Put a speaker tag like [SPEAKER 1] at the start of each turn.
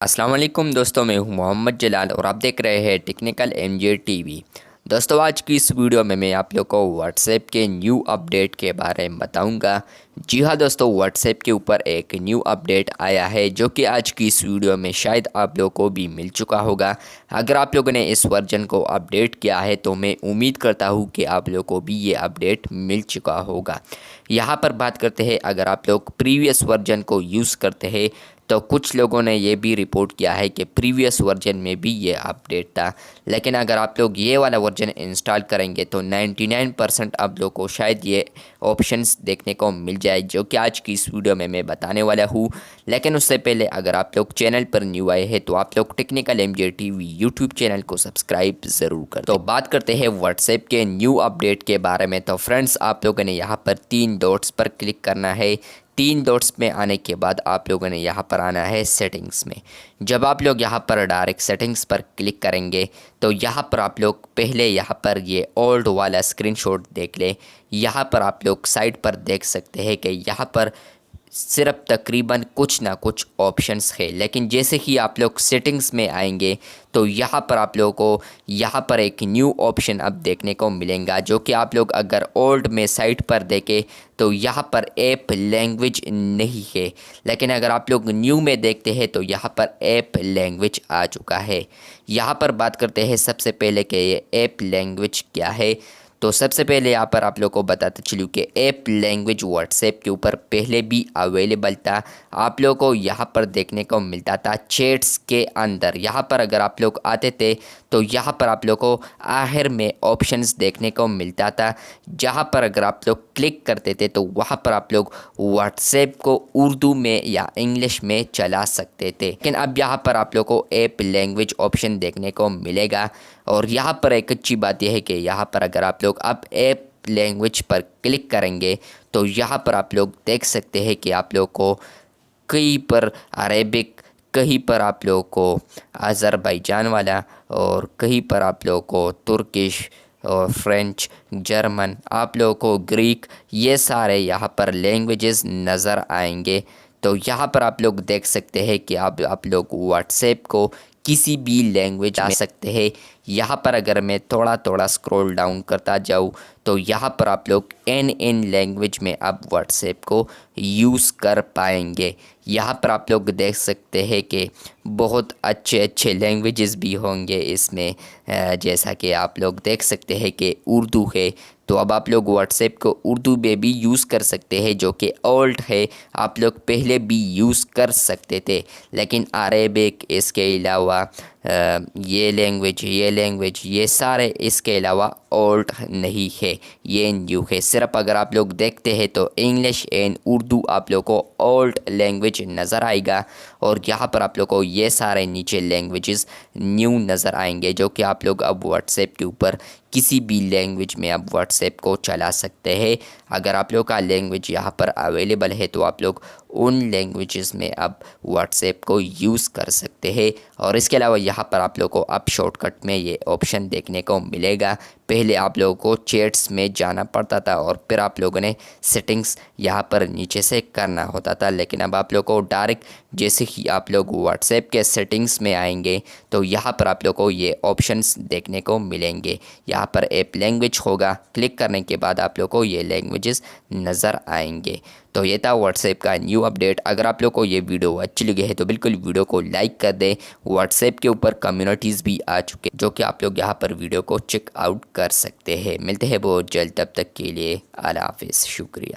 [SPEAKER 1] अस्सलाम वालेकुम दोस्तों, मैं हूं मोहम्मद जलाल और आप देख रहे हैं टेक्निकल एमजे टीवी। दोस्तों, आज की इस वीडियो में मैं आप लोग को व्हाट्सएप के न्यू अपडेट के बारे में बताऊंगा। जी हाँ दोस्तों, व्हाट्सएप के ऊपर एक न्यू अपडेट आया है जो कि आज की इस वीडियो में शायद आप लोगों को भी मिल चुका होगा। अगर आप लोगों ने इस वर्जन को अपडेट किया है तो मैं उम्मीद करता हूँ कि आप लोगों को भी ये अपडेट मिल चुका होगा। यहाँ पर बात करते हैं, अगर आप लोग प्रीवियस वर्जन को यूज़ करते हैं तो कुछ लोगों ने ये भी रिपोर्ट किया है कि प्रीवियस वर्जन में भी ये अपडेट था। लेकिन अगर आप लोग ये वाला वर्जन इंस्टॉल करेंगे तो 99% आप लोग को शायद ये ऑप्शंस देखने को मिल जाए जो कि आज की इस वीडियो में मैं बताने वाला हूँ। लेकिन उससे पहले अगर आप लोग चैनल पर न्यू आए हैं तो आप लोग technical MJ TV YouTube channel को सब्सक्राइब ज़रूर कर। तो बात करते हैं व्हाट्सएप के न्यू अपडेट के बारे में। तो फ्रेंड्स, आप लोगों ने यहाँ पर 3 डॉट्स पर क्लिक करना है। 3 डॉट्स में आने के बाद आप लोगों ने यहाँ पर आना है सेटिंग्स में। जब आप लोग यहाँ पर डायरेक्ट सेटिंग्स पर क्लिक करेंगे तो यहाँ पर आप लोग पहले यहाँ पर ये ओल्ड वाला स्क्रीनशॉट देख लें। यहाँ पर आप लोग साइड पर देख सकते हैं कि यहाँ पर सिर्फ तकरीबन कुछ ना कुछ ऑप्शंस है। लेकिन जैसे ही आप लोग सेटिंग्स में आएंगे तो यहाँ पर आप लोगों को यहाँ पर एक न्यू ऑप्शन अब देखने को मिलेगा जो कि आप लोग अगर ओल्ड में साइट पर देखें तो यहाँ पर ऐप लैंग्वेज नहीं है। लेकिन अगर आप लोग न्यू में देखते हैं तो यहाँ पर ऐप लैंग्वेज आ चुका है। यहाँ पर बात करते हैं सबसे पहले कि ये ऐप लैंग्वेज क्या है। तो सबसे पहले यहाँ पर आप लोग को बताते चलूँ कि ऐप लैंग्वेज व्हाट्सएप के ऊपर पहले भी अवेलेबल था। आप लोगों को यहाँ पर देखने को मिलता था चैट्स के अंदर। यहाँ पर अगर आप लोग आते थे तो यहाँ पर आप लोग को आखिर में ऑप्शंस देखने को मिलता था, जहाँ पर अगर आप लोग क्लिक करते थे तो वहाँ पर आप लोग व्हाट्सएप को उर्दू में या इंग्लिश में चला सकते थे। लेकिन अब यहाँ पर आप लोग को ऐप लैंग्वेज ऑप्शन देखने को मिलेगा। और यहाँ पर एक अच्छी बात यह है कि यहाँ पर अगर आप लोग अब ऐप लैंग्वेज पर क्लिक करेंगे तो यहाँ पर आप लोग देख सकते हैं कि आप लोग को कहीं पर अरेबिक, कहीं पर आप लोगों को अज़रबैजान वाला और कहीं पर आप लोगों को तुर्किश और फ्रेंच, जर्मन, आप लोगों को ग्रीक, ये सारे यहाँ पर लैंग्वेजेस नज़र आएंगे। तो यहाँ पर आप लोग देख सकते हैं कि आप लोग व्हाट्सएप को किसी भी लैंग्वेज आ सकते हैं। यहाँ पर अगर मैं थोड़ा थोड़ा स्क्रॉल डाउन करता जाऊँ तो यहाँ पर आप लोग एन लैंग्वेज में अब व्हाट्सएप को यूज़ कर पाएंगे। यहाँ पर आप लोग देख सकते हैं कि बहुत अच्छे अच्छे लैंग्वेजेस भी होंगे इसमें। जैसा कि आप लोग देख सकते हैं कि उर्दू है, तो अब आप लोग व्हाट्सएप को उर्दू में भी यूज़ कर सकते हैं जो कि ओल्ड है, आप लोग पहले भी यूज़ कर सकते थे। लेकिन अरेबिक, इसके अलावा ये लैंग्वेज ये सारे इसके अलावा ओल्ड नहीं है, ये न्यू है। सिर्फ अगर आप लोग देखते हैं तो इंग्लिश एंड उर्दू आप लोग को ओल्ड लैंग्वेज नज़र आएगा। और यहाँ पर आप लोग को ये सारे नीचे लैंग्वेजेस न्यू नज़र आएंगे जो कि आप लोग अब व्हाट्सएप के ऊपर किसी भी लैंग्वेज में आप व्हाट्सएप को चला सकते हैं। अगर आप लोग का लैंग्वेज यहाँ पर अवेलेबल है तो आप लोग उन लैंग्वेजेस में अब व्हाट्सएप को यूज़ कर सकते हैं। और इसके अलावा यहाँ पर आप लोग को अब शॉर्टकट में ये ऑप्शन देखने को मिलेगा। पहले आप लोगों को चैट्स में जाना पड़ता था और फिर आप लोगों ने सेटिंग्स यहाँ पर नीचे से करना होता था। लेकिन अब आप लोगों को डायरेक्ट जैसे ही आप लोग व्हाट्सएप के सेटिंग्स में आएंगे तो यहाँ पर आप लोगों को ये ऑप्शंस देखने को मिलेंगे। यहाँ पर ऐप लैंग्वेज होगा, क्लिक करने के बाद आप लोगों को ये लैंग्वेजेस नज़र आएंगे। तो ये था व्हाट्सएप का न्यू अपडेट। अगर आप लोग को ये वीडियो अच्छी लगी है तो बिल्कुल वीडियो को लाइक कर दें। व्हाट्सएप के ऊपर कम्युनिटीज़ भी आ चुके जो कि आप लोग यहाँ पर वीडियो को चेक आउट कर सकते हैं। मिलते हैं बहुत जल्द, तब तक के लिए अल्लाह हाफिज़, शुक्रिया।